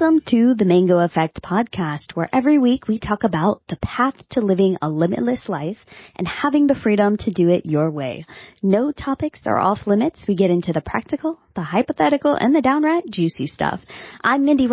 Welcome to the Mango Effect podcast, where every week we talk about the path to living a limitless life and having the freedom to do it your way. No topics are off limits. We get into the practical, the hypothetical, and the downright juicy stuff. I'm Mindi,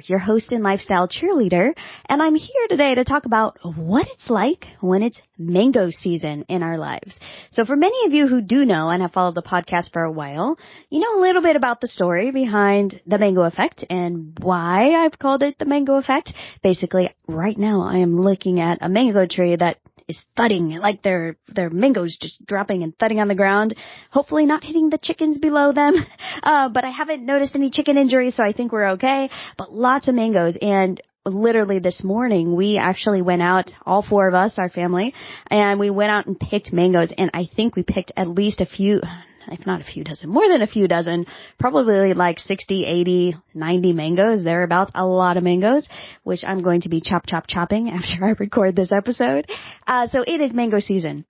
your host and lifestyle cheerleader, and I'm here today to talk about what it's like when it's mango season in our lives. So for many of you who do know and have followed the podcast for a while, you know a little bit about the story behind the mango effect and why I've called it the mango effect. Basically, right now I am looking at a mango tree that is thudding, like their mangoes just dropping and thudding on the ground, hopefully not hitting the chickens below them. But I haven't noticed any chicken injuries, so I think we're okay. But lots of mangoes, and literally this morning, we actually went out, all four of us, our family, and we went out and picked mangoes, and I think we picked at least a few, if not a few dozen, more than a few dozen, probably like 60, 80, 90 mangoes, thereabouts, a lot of mangoes, which I'm going to be chopping after I record this episode. So it is mango season.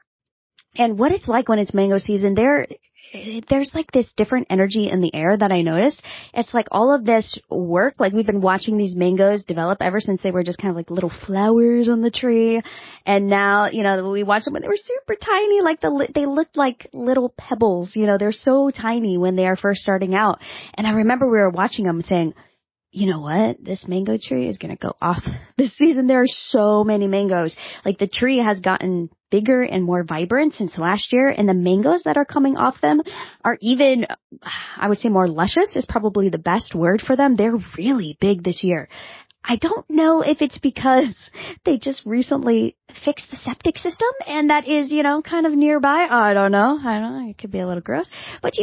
And what it's like when it's mango season, there's like this different energy in the air that I noticed. It's like all of this work, like we've been watching these mangoes develop ever since they were just kind of like little flowers on the tree. And now, we watched them when they were super tiny, like they looked like little pebbles, they're so tiny when they are first starting out. And I remember we were watching them saying, you know what? This mango tree is going to go off this season. There are so many mangoes. Like the tree has gotten bigger and more vibrant since last year, and the mangoes that are coming off them are even, I would say more luscious is probably the best word for them. They're really big this year. I don't know if it's because they just recently fixed the septic system and that is, kind of nearby. I don't know. It could be a little gross, but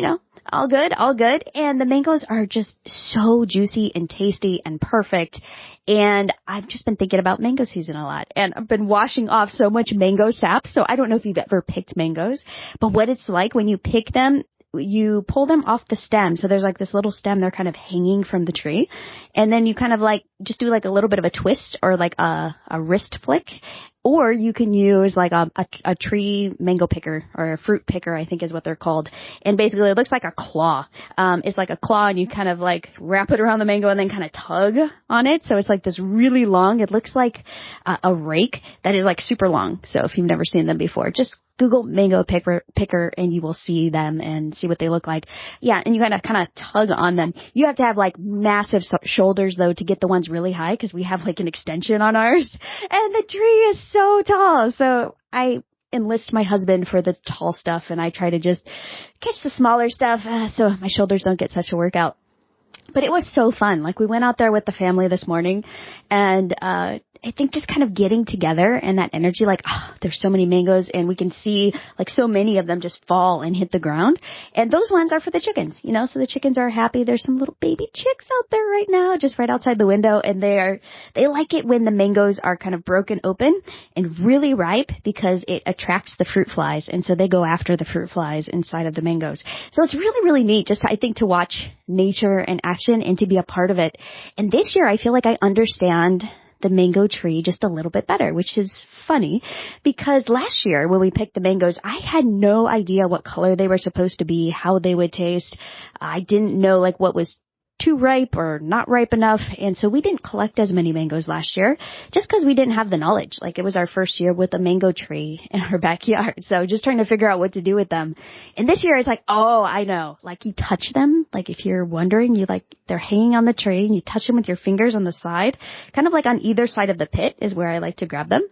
all good. And the mangoes are just so juicy and tasty and perfect. And I've just been thinking about mango season a lot, and I've been washing off so much mango sap. So I don't know if you've ever picked mangoes, but what it's like when you pick them, you pull them off the stem. So there's like this little stem, they're kind of hanging from the tree. And then you kind of like just do like a little bit of a twist or like a wrist flick. Or you can use like a tree mango picker or a fruit picker, I think is what they're called. And basically it looks like a claw. It's like a claw, and you kind of like wrap it around the mango and then kind of tug on it. So it's like this really long, it looks like a rake that is like super long. So if you've never seen them before, just Google mango picker and you will see them and see what they look like. Yeah, and you kind of tug on them. You have to have like massive shoulders though to get the ones really high, because we have like an extension on ours, and the tree is so tall. So I enlist my husband for the tall stuff, and I try to just catch the smaller stuff so my shoulders don't get such a workout. But it was so fun. Like we went out there with the family this morning, and I think just kind of getting together and that energy, like, there's so many mangoes, and we can see like so many of them just fall and hit the ground. And those ones are for the chickens, so the chickens are happy. There's some little baby chicks out there right now, just right outside the window. And they like it when the mangoes are kind of broken open and really ripe, because it attracts the fruit flies. And so they go after the fruit flies inside of the mangoes. So it's really, really neat just, I think, to watch nature in action and to be a part of it. And this year I feel like I understand the mango tree just a little bit better, which is funny, because last year when we picked the mangoes, I had no idea what color they were supposed to be, how they would taste. I didn't know like what was too ripe or not ripe enough. And so we didn't collect as many mangoes last year just because we didn't have the knowledge. Like it was our first year with a mango tree in our backyard. So just trying to figure out what to do with them. And this year it's like, oh, I know. Like you touch them. Like if you're wondering, they're hanging on the tree and you touch them with your fingers on the side, kind of like on either side of the pit is where I like to grab them.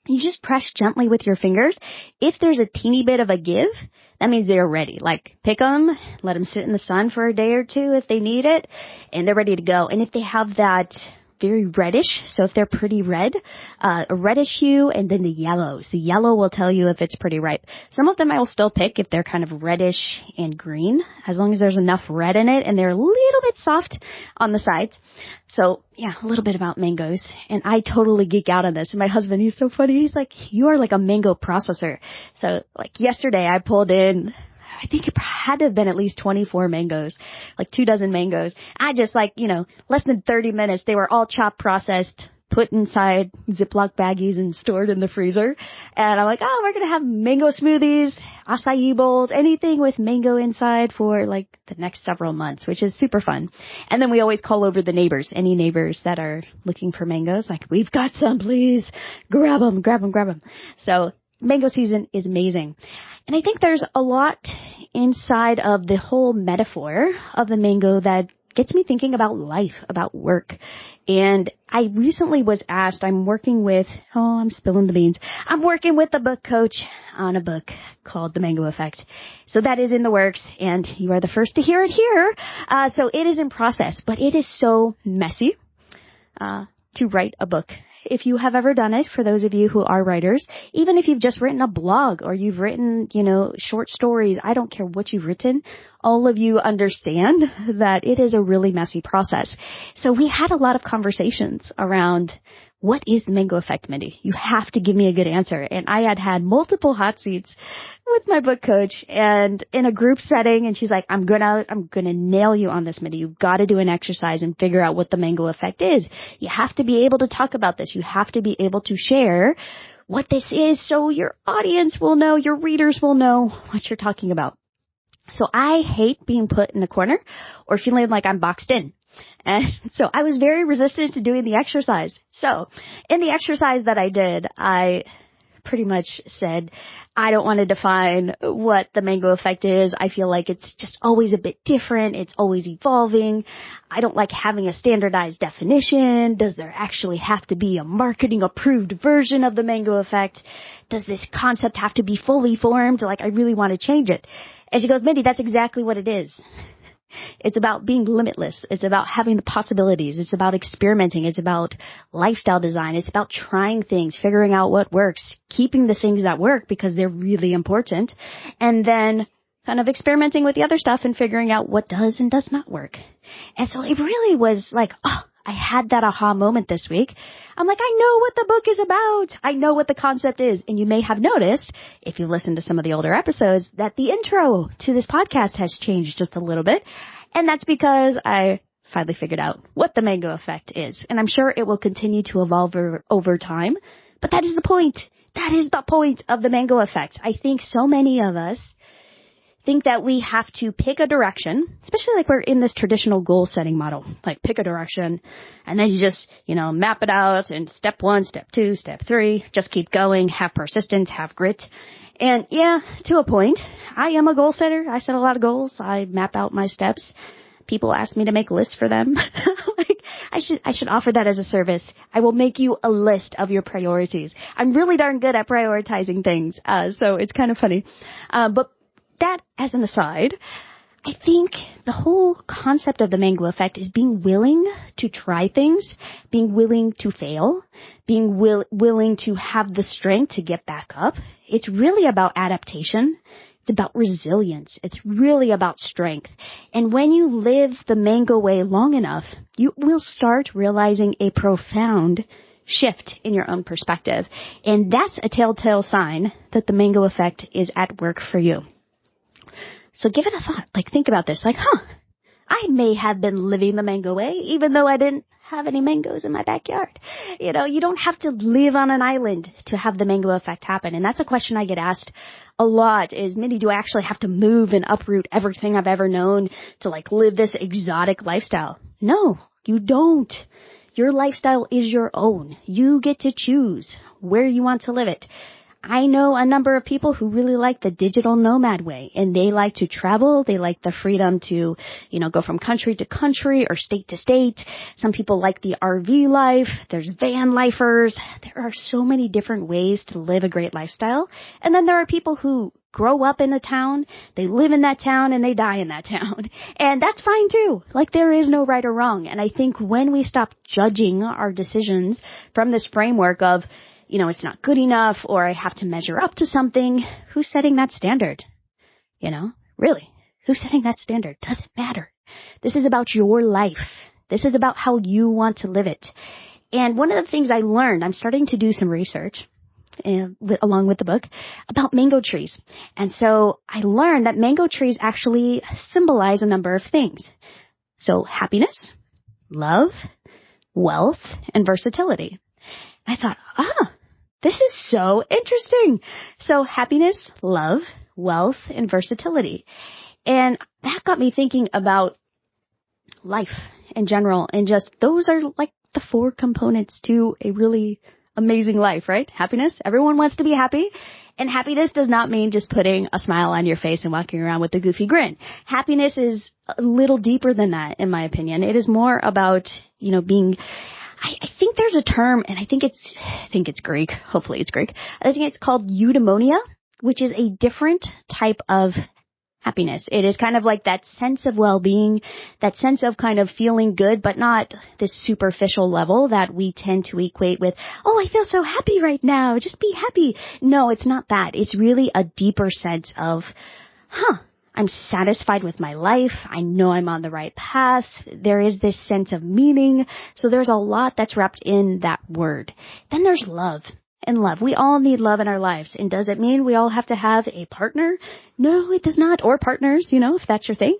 You just press gently with your fingers. If there's a teeny bit of a give, that means they're ready. Like pick them, let them sit in the sun for a day or two if they need it, and they're ready to go. And if they have that very reddish, so if they're pretty red, a reddish hue, and then the yellows. The yellow will tell you if it's pretty ripe. Some of them I will still pick if they're kind of reddish and green, as long as there's enough red in it and they're a little bit soft on the sides. So yeah, a little bit about mangoes. And I totally geek out on this. And my husband, he's so funny. He's like, you are like a mango processor. So like yesterday I pulled in, I think it had to have been at least 24 mangoes, like 24 mangoes. I just less than 30 minutes, they were all chopped, processed, put inside Ziploc baggies and stored in the freezer. And I'm like, we're going to have mango smoothies. acai bowls, anything with mango inside for like the next several months, which is super fun. And then we always call over the neighbors, any neighbors that are looking for mangoes, like, we've got some, please grab them, grab them, grab them. So mango season is amazing. And I think there's a lot inside of the whole metaphor of the mango that gets me thinking about life, about work. And I recently was asked, I'm working with a book coach on a book called The Mango Effect. So that is in the works, and you are the first to hear it here. So it is in process, but it is so messy to write a book. If you have ever done it, for those of you who are writers, even if you've just written a blog or you've written, short stories, I don't care what you've written, all of you understand that it is a really messy process. So we had a lot of conversations around, what is the mango effect, Mindi? You have to give me a good answer. And I had multiple hot seats with my book coach and in a group setting. And she's like, I'm gonna nail you on this, Mindi. You've got to do an exercise and figure out what the mango effect is. You have to be able to talk about this. You have to be able to share what this is so your audience will know, your readers will know what you're talking about. So I hate being put in a corner or feeling like I'm boxed in. And so I was very resistant to doing the exercise. So in the exercise that I did, I pretty much said, I don't want to define what the mango effect is. I feel like it's just always a bit different. It's always evolving. I don't like having a standardized definition. Does there actually have to be a marketing approved version of the mango effect? Does this concept have to be fully formed? Like, I really want to change it. And she goes, Mindi, that's exactly what it is. It's about being limitless. It's about having the possibilities. It's about experimenting. It's about lifestyle design. It's about trying things, figuring out what works, keeping the things that work because they're really important, and then kind of experimenting with the other stuff and figuring out what does and does not work. And so it really was like, I had that aha moment this week. I'm like, I know what the book is about. I know what the concept is. And you may have noticed, if you listen to some of the older episodes, that the intro to this podcast has changed just a little bit. And that's because I finally figured out what the mango effect is. And I'm sure it will continue to evolve over time. But that is the point. That is the point of the mango effect. I think so many of us think that we have to pick a direction, especially like we're in this traditional goal setting model, like pick a direction and then you just, map it out and step 1, step 2, step 3, just keep going, have persistence, have grit. And yeah, to a point, I am a goal setter. I set a lot of goals. I map out my steps. People ask me to make lists for them. Like, I should offer that as a service. I will make you a list of your priorities. I'm really darn good at prioritizing things. So it's kind of funny. But that as an aside, I think the whole concept of the mango effect is being willing to try things, being willing to fail, being willing to have the strength to get back up. It's really about adaptation. It's about resilience. It's really about strength. And when you live the mango way long enough, you will start realizing a profound shift in your own perspective. And that's a telltale sign that the mango effect is at work for you. So give it a thought. Like, think about this. Like, I may have been living the mango way, even though I didn't have any mangoes in my backyard. You don't have to live on an island to have the mango effect happen. And that's a question I get asked a lot is, Mindi, do I actually have to move and uproot everything I've ever known to like live this exotic lifestyle? No, you don't. Your lifestyle is your own. You get to choose where you want to live it. I know a number of people who really like the digital nomad way, and they like to travel. They like the freedom to, go from country to country or state to state. Some people like the RV life. There's van lifers. There are so many different ways to live a great lifestyle. And then there are people who grow up in a town, they live in that town, and they die in that town. And that's fine too. Like, there is no right or wrong. And I think when we stop judging our decisions from this framework of, it's not good enough, or I have to measure up to something. Who's setting that standard? Really, who's setting that standard? Doesn't matter. This is about your life. This is about how you want to live it. And one of the things I learned, I'm starting to do some research along with the book about mango trees. And so I learned that mango trees actually symbolize a number of things. So happiness, love, wealth, and versatility. I thought, this is so interesting. So happiness, love, wealth, and versatility. And that got me thinking about life in general. And just those are like the 4 components to a really amazing life, right? Happiness. Everyone wants to be happy. And happiness does not mean just putting a smile on your face and walking around with a goofy grin. Happiness is a little deeper than that, in my opinion. It is more about, being, I think there's a term, and I think it's Greek. Hopefully it's Greek. I think it's called eudaimonia, which is a different type of happiness. It is kind of like that sense of well-being, that sense of kind of feeling good, but not this superficial level that we tend to equate with, oh, I feel so happy right now, just be happy. No, it's not that. It's really a deeper sense of, I'm satisfied with my life. I know I'm on the right path. There is this sense of meaning. So there's a lot that's wrapped in that word. Then there's love. And love. We all need love in our lives. And does it mean we all have to have a partner? No, it does not. Or partners, if that's your thing.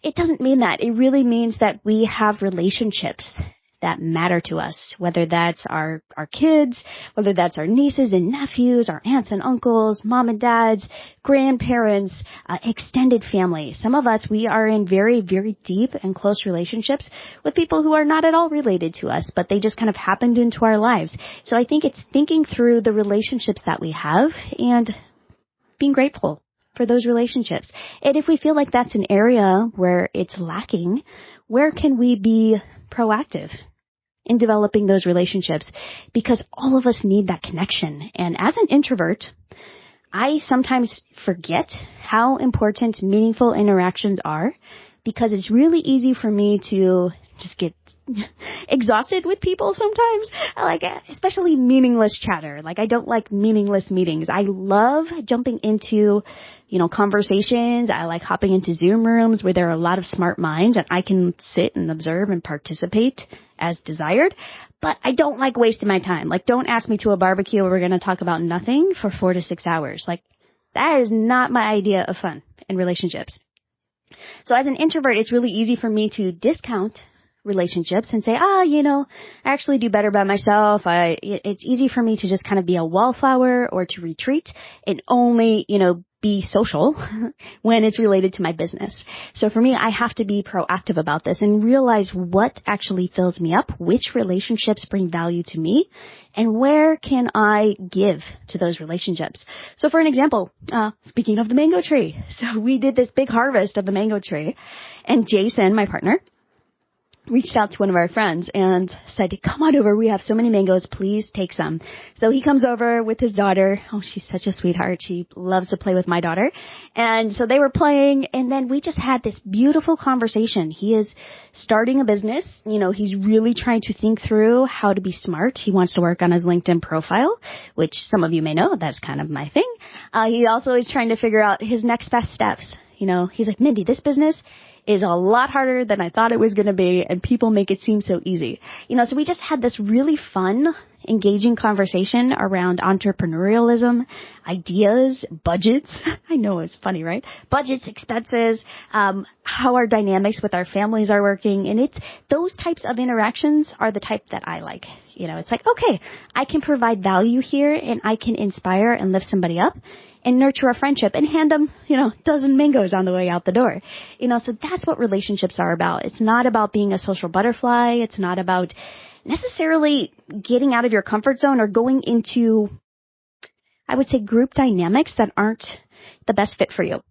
It doesn't mean that. It really means that we have relationships that matter to us, whether that's our kids, whether that's our nieces and nephews, our aunts and uncles, mom and dads, grandparents, extended family. Some of us, we are in very, very deep and close relationships with people who are not at all related to us, but they just kind of happened into our lives. So I think it's thinking through the relationships that we have and being grateful for those relationships. And if we feel like that's an area where it's lacking, where can we be proactive in developing those relationships? Because all of us need that connection. And as an introvert, I sometimes forget how important meaningful interactions are, because it's really easy for me to just get exhausted with people sometimes. Especially meaningless chatter. I don't like meaningless meetings. I love jumping into, conversations. I like hopping into Zoom rooms where there are a lot of smart minds and I can sit and observe and participate as desired. But I don't like wasting my time. Don't ask me to a barbecue where we're going to talk about nothing for 4 to 6 hours. That is not my idea of fun in relationships. So as an introvert, it's really easy for me to discount relationships and say, I actually do better by myself. It's easy for me to just kind of be a wallflower or to retreat and only, be social when it's related to my business. So for me, I have to be proactive about this and realize what actually fills me up, which relationships bring value to me, and where can I give to those relationships. So for an example, speaking of the mango tree, so we did this big harvest of the mango tree, and Jason, my partner, reached out to one of our friends and said, come on over. We have so many mangoes. Please take some. So he comes over with his daughter. Oh, she's such a sweetheart. She loves to play with my daughter. And so they were playing, and then we just had this beautiful conversation. He is starting a business. He's really trying to think through how to be smart. He wants to work on his LinkedIn profile, which some of you may know. That's kind of my thing. He also is trying to figure out his next best steps. He's like, Mindi, this business is a lot harder than I thought it was going to be, and people make it seem so easy. So we just had this really fun, engaging conversation around entrepreneurialism, ideas, budgets. I know it's funny, right? Budgets, expenses, how our dynamics with our families are working. And it's those types of interactions are the type that I like. It's like, okay, I can provide value here and I can inspire and lift somebody up and nurture a friendship and hand them, dozen mangoes on the way out the door. So that's what relationships are about. It's not about being a social butterfly. It's not about necessarily getting out of your comfort zone or going into, I would say, group dynamics that aren't the best fit for you.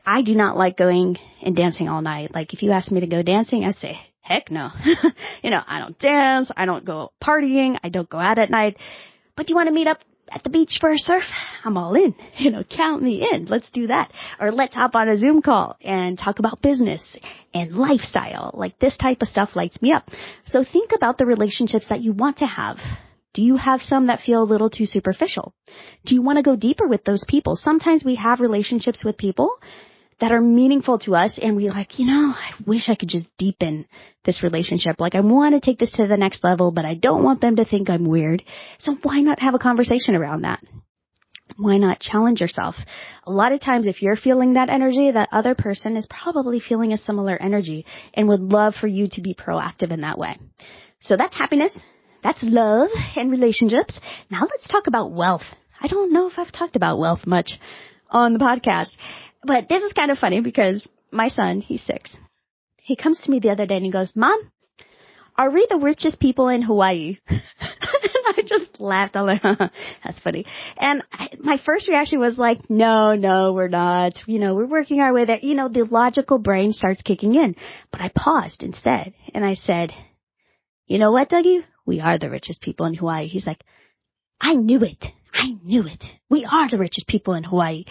I do not like going and dancing all night. If you asked me to go dancing, I'd say, heck no. I don't dance. I don't go partying. I don't go out at night. But do you want to meet up at the beach for a surf? I'm all in. Count me in. Let's do that. Or let's hop on a Zoom call and talk about business and lifestyle. This type of stuff lights me up. So think about the relationships that you want to have. Do you have some that feel a little too superficial? Do you want to go deeper with those people? Sometimes we have relationships with people that are meaningful to us, and we I wish I could just deepen this relationship. I want to take this to the next level, but I don't want them to think I'm weird. So why not have a conversation around that? Why not challenge yourself? A lot of times, if you're feeling that energy, that other person is probably feeling a similar energy and would love for you to be proactive in that way. So that's happiness. That's love and relationships. Now let's talk about wealth. I don't know if I've talked about wealth much on the podcast. But this is kind of funny because my son, he's 6. He comes to me the other day and he goes, Mom, are we the richest people in Hawaii? And I just laughed. I'm like, that's funny. And my first reaction was like, no, we're not. We're working our way there. The logical brain starts kicking in. But I paused instead. And I said, you know what, Dougie? We are the richest people in Hawaii. He's like, I knew it. We are the richest people in Hawaii.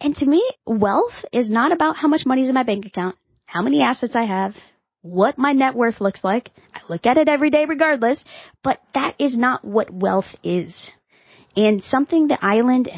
And to me, wealth is not about how much money is in my bank account, how many assets I have, what my net worth looks like. I look at it every day regardless, but that is not what wealth is. And something the island,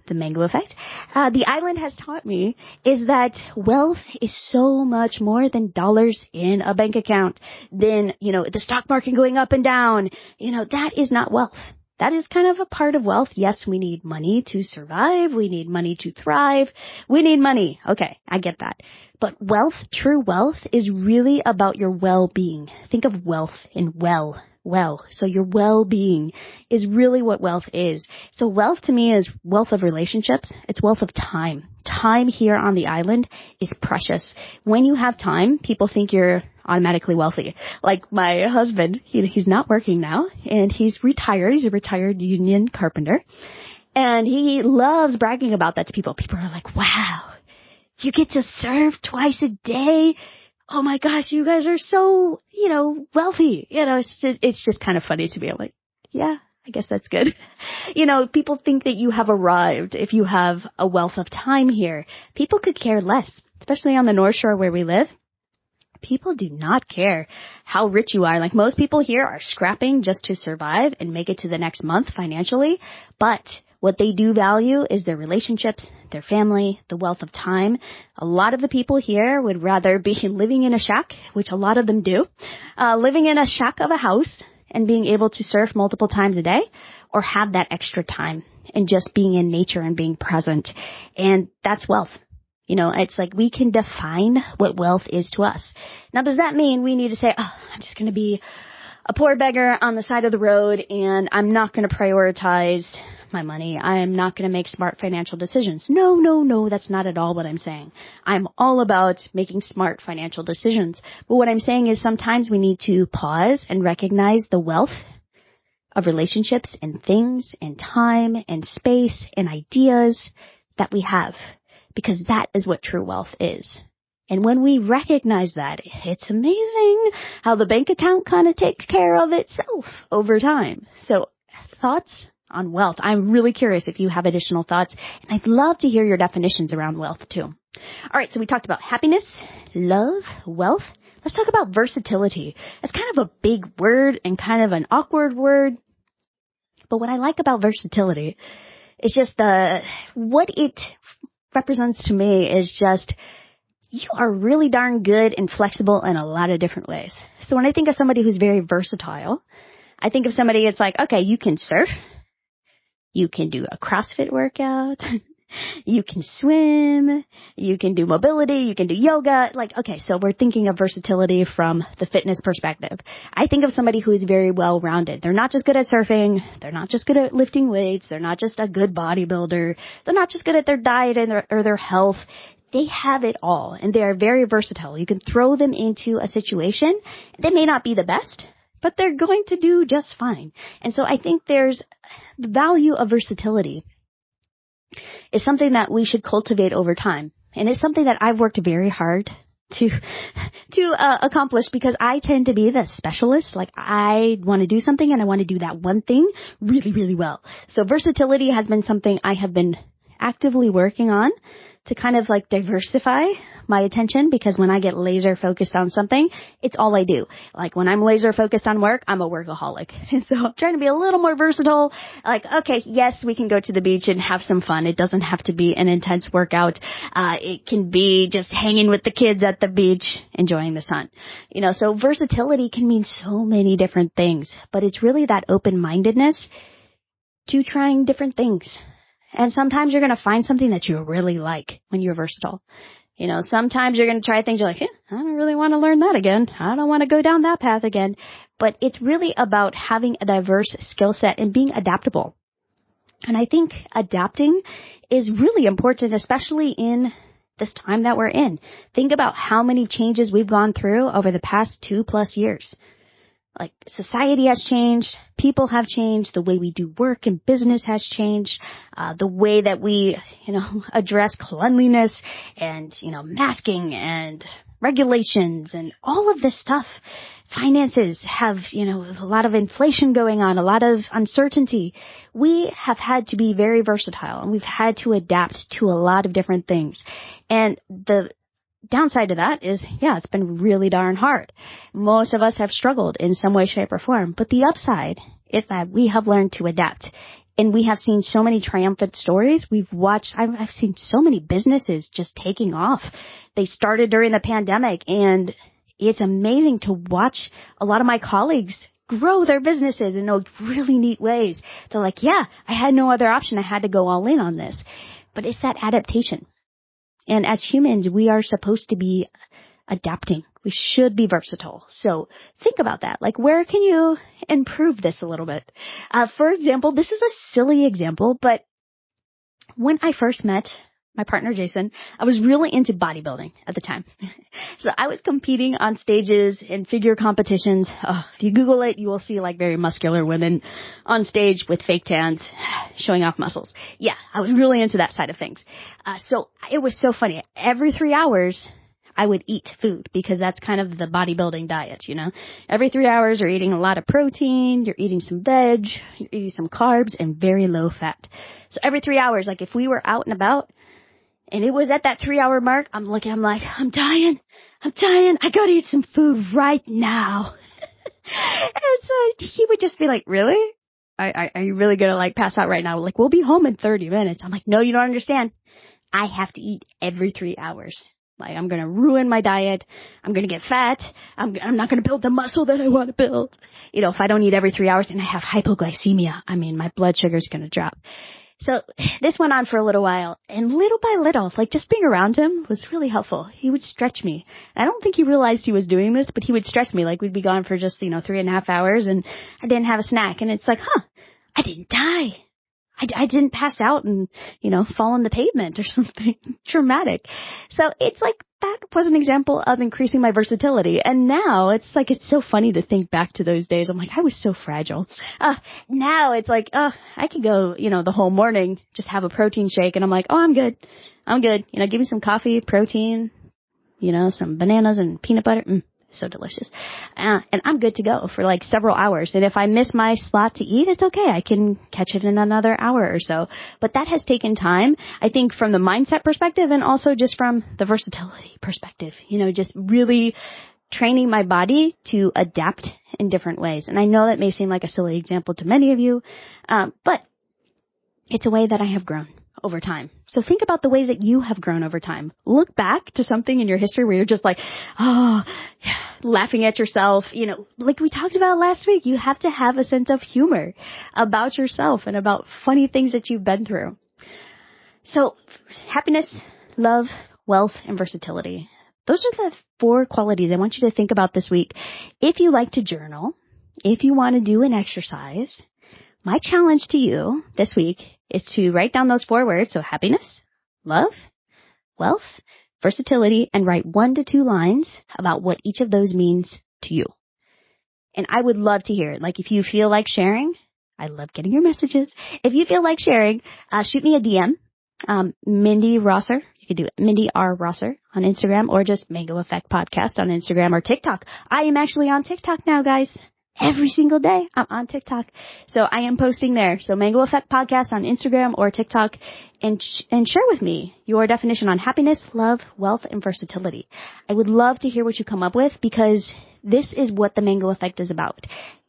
the mango effect, the island has taught me is that wealth is so much more than dollars in a bank account, than, the stock market going up and down. That is not wealth. That is kind of a part of wealth. Yes, we need money to survive. We need money to thrive. We need money. Okay, I get that. But wealth, true wealth, is really about your well-being. Think of wealth in well. So your well-being is really what wealth is. So wealth to me is wealth of relationships. It's wealth of time. Time here on the island is precious. When you have time, people think you're automatically wealthy. Like my husband, he's not working now, and he's retired. He's a retired union carpenter. And he loves bragging about that to people. People are like, wow, you get to serve twice a day. Oh my gosh, you guys are so, wealthy. It's just kind of funny to me. I'm like, yeah, I guess that's good. People think that you have arrived if you have a wealth of time here. People could care less, especially on the North Shore where we live. People do not care how rich you are. Like most people here are scrapping just to survive and make it to the next month financially. But what they do value is their relationships, their family, the wealth of time. A lot of the people here would rather be living in a shack, which a lot of them do, living in a shack of a house and being able to surf multiple times a day, or have that extra time and just being in nature and being present. And that's wealth. It's like we can define what wealth is to us. Now, does that mean we need to say, I'm just going to be a poor beggar on the side of the road and I'm not going to prioritize my money. I am not going to make smart financial decisions. No, that's not at all what I'm saying. I'm all about making smart financial decisions. But what I'm saying is sometimes we need to pause and recognize the wealth of relationships and things and time and space and ideas that we have. Because that is what true wealth is. And when we recognize that, it's amazing how the bank account kind of takes care of itself over time. So thoughts on wealth. I'm really curious if you have additional thoughts, and I'd love to hear your definitions around wealth too. All right, so we talked about happiness, love, wealth. Let's talk about versatility. It's kind of a big word and kind of an awkward word. But what I like about versatility is just what it represents to me is just you are really darn good and flexible in a lot of different ways. So when I think of somebody who's very versatile, I think of somebody it's like, okay, you can surf, you can do a CrossFit workout, you can swim, you can do mobility, you can do yoga. Okay, so we're thinking of versatility from the fitness perspective. I think of somebody who is very well-rounded. They're not just good at surfing. They're not just good at lifting weights. They're not just a good bodybuilder. They're not just good at their diet or their health. They have it all, and they are very versatile. You can throw them into a situation. They may not be the best, but they're going to do just fine. And so I think there's the value of versatility is something that we should cultivate over time. And it's something that I've worked very hard to accomplish because I tend to be the specialist. Like I want to do something and I want to do that one thing really, really well. So versatility has been something I have been actively working on to kind of diversify my attention, because when I get laser focused on something, it's all I do. Like when I'm laser focused on work, I'm a workaholic. And so I'm trying to be a little more versatile. Okay, yes, we can go to the beach and have some fun. It doesn't have to be an intense workout. It can be just hanging with the kids at the beach, enjoying the sun. So versatility can mean so many different things, but it's really that open-mindedness to trying different things. And sometimes you're going to find something that you really like when you're versatile. Sometimes you're going to try things you're like, I don't really want to learn that again. I don't want to go down that path again. But it's really about having a diverse skill set and being adaptable. And I think adapting is really important, especially in this time that we're in. Think about how many changes we've gone through over the past 2+ years. Like, society has changed, people have changed, the way we do work and business has changed, the way that we, address cleanliness and, masking and regulations and all of this stuff. Finances have, a lot of inflation going on, a lot of uncertainty. We have had to be very versatile, and we've had to adapt to a lot of different things. And the downside to that is, it's been really darn hard. Most of us have struggled in some way, shape, or form. But the upside is that we have learned to adapt. And we have seen so many triumphant stories. I've seen so many businesses just taking off. They started during the pandemic, and it's amazing to watch a lot of my colleagues grow their businesses in those really neat ways. They're like, I had no other option. I had to go all in on this. But it's that adaptation. And as humans, we are supposed to be adapting. We should be versatile. So think about that. Like, where can you improve this a little bit? For example, this is a silly example, but when I first met my partner, Jason, I was really into bodybuilding at the time. So I was competing on stages in figure competitions. If you Google it, you will see like very muscular women on stage with fake tans showing off muscles. Yeah, I was really into that side of things. So it was so funny. Every 3 hours, I would eat food because that's kind of the bodybuilding diet, Every 3 hours, you're eating a lot of protein, you're eating some veg, you're eating some carbs, and very low fat. So every 3 hours, like if we were out and about, and it was at that 3 hour mark, I'm like, I'm dying. I gotta eat some food right now. And so he would just be like, really? Are you really gonna like pass out right now? Like, we'll be home in 30 minutes. I'm like, no, you don't understand. I have to eat every 3 hours. Like, I'm gonna ruin my diet. I'm gonna get fat. I'm not gonna build the muscle that I want to build. If I don't eat every 3 hours and I have hypoglycemia, my blood sugar's gonna drop. So this went on for a little while, and little by little, like just being around him was really helpful. He would stretch me. I don't think he realized he was doing this, but he would stretch me. Like, we'd be gone for just, 3.5 hours, and I didn't have a snack. And it's like, I didn't die. I didn't pass out and, fall on the pavement or something traumatic. So it's like, that was an example of increasing my versatility. And now it's like, it's so funny to think back to those days. I'm like, I was so fragile. Now it's like, I could go, the whole morning, just have a protein shake. And I'm like, I'm good. Give me some coffee, protein, some bananas and peanut butter. So delicious. And I'm good to go for like several hours. And if I miss my slot to eat, it's okay. I can catch it in another hour or so. But that has taken time, I think, from the mindset perspective and also just from the versatility perspective, just really training my body to adapt in different ways. And I know that may seem like a silly example to many of you, but it's a way that I have grown over time. So think about the ways that you have grown over time. Look back to something in your history where you're just like, laughing at yourself. Like we talked about last week, you have to have a sense of humor about yourself and about funny things that you've been through. So happiness, love, wealth, and versatility. Those are the 4 qualities I want you to think about this week. If you like to journal, if you want to do an exercise, my challenge to you this week is to write down those 4 words. So happiness, love, wealth, versatility, and write 1 to 2 lines about what each of those means to you. And I would love to hear it. Like, if you feel like sharing, I love getting your messages. If you feel like sharing, shoot me a DM. Mindi Rosser. You could do it. Mindi R. Rosser on Instagram, or just Mango Effect Podcast on Instagram or TikTok. I am actually on TikTok now, guys. Every single day I'm on TikTok. So I am posting there. So Mango Effect Podcast on Instagram or TikTok, and share with me your definition on happiness, love, wealth, and versatility. I would love to hear what you come up with, because this is what the Mango Effect is about.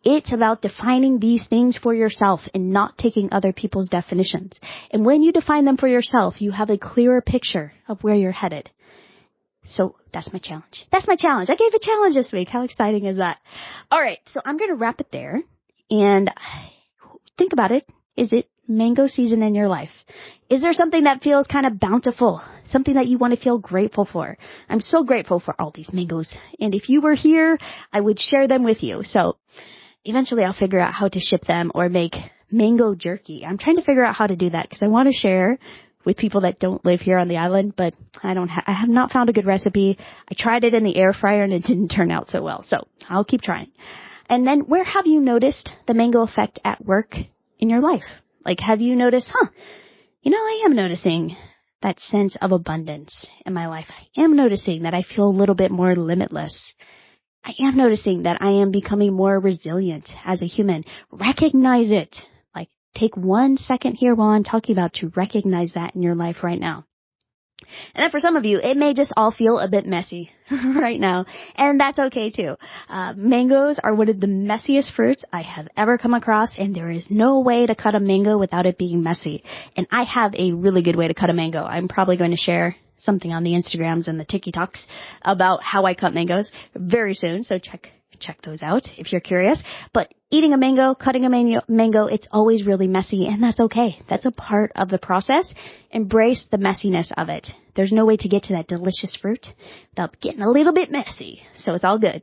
It's about defining these things for yourself and not taking other people's definitions. And when you define them for yourself, you have a clearer picture of where you're headed. So that's my challenge. I gave a challenge this week. How exciting is that? All right. So I'm going to wrap it there, and think about it. Is it mango season in your life? Is there something that feels kind of bountiful? Something that you want to feel grateful for? I'm so grateful for all these mangoes. And if you were here, I would share them with you. So eventually I'll figure out how to ship them or make mango jerky. I'm trying to figure out how to do that because I want to share with people that don't live here on the island, but I have not found a good recipe. I tried it in the air fryer and it didn't turn out so well. So I'll keep trying. And then where have you noticed the mango effect at work in your life? Like, have you noticed, I am noticing that sense of abundance in my life. I am noticing that I feel a little bit more limitless. I am noticing that I am becoming more resilient as a human. Recognize it. Like, take 1 second here while I'm talking about to recognize that in your life right now. And then for some of you, it may just all feel a bit messy right now, and that's okay too. Mangoes are one of the messiest fruits I have ever come across, and there is no way to cut a mango without it being messy. And I have a really good way to cut a mango. I'm probably going to share something on the Instagrams and the TikToks about how I cut mangoes very soon, so check those out if you're curious. But eating a mango, cutting a mango, it's always really messy, and that's okay. That's a part of the process. Embrace the messiness of it. There's no way to get to that delicious fruit without getting a little bit messy, so it's all good.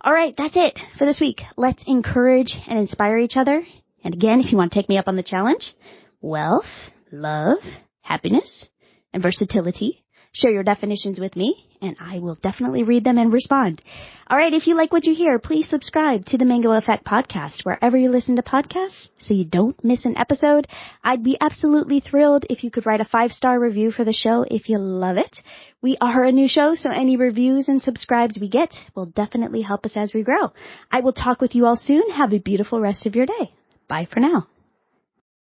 All right, that's it for this week. Let's encourage and inspire each other. And again, if you want to take me up on the challenge, wealth, love, happiness, and versatility. Share your definitions with me, and I will definitely read them and respond. All right, if you like what you hear, please subscribe to the Mango Effect podcast wherever you listen to podcasts so you don't miss an episode. I'd be absolutely thrilled if you could write a 5-star review for the show if you love it. We are a new show, so any reviews and subscribes we get will definitely help us as we grow. I will talk with you all soon. Have a beautiful rest of your day. Bye for now.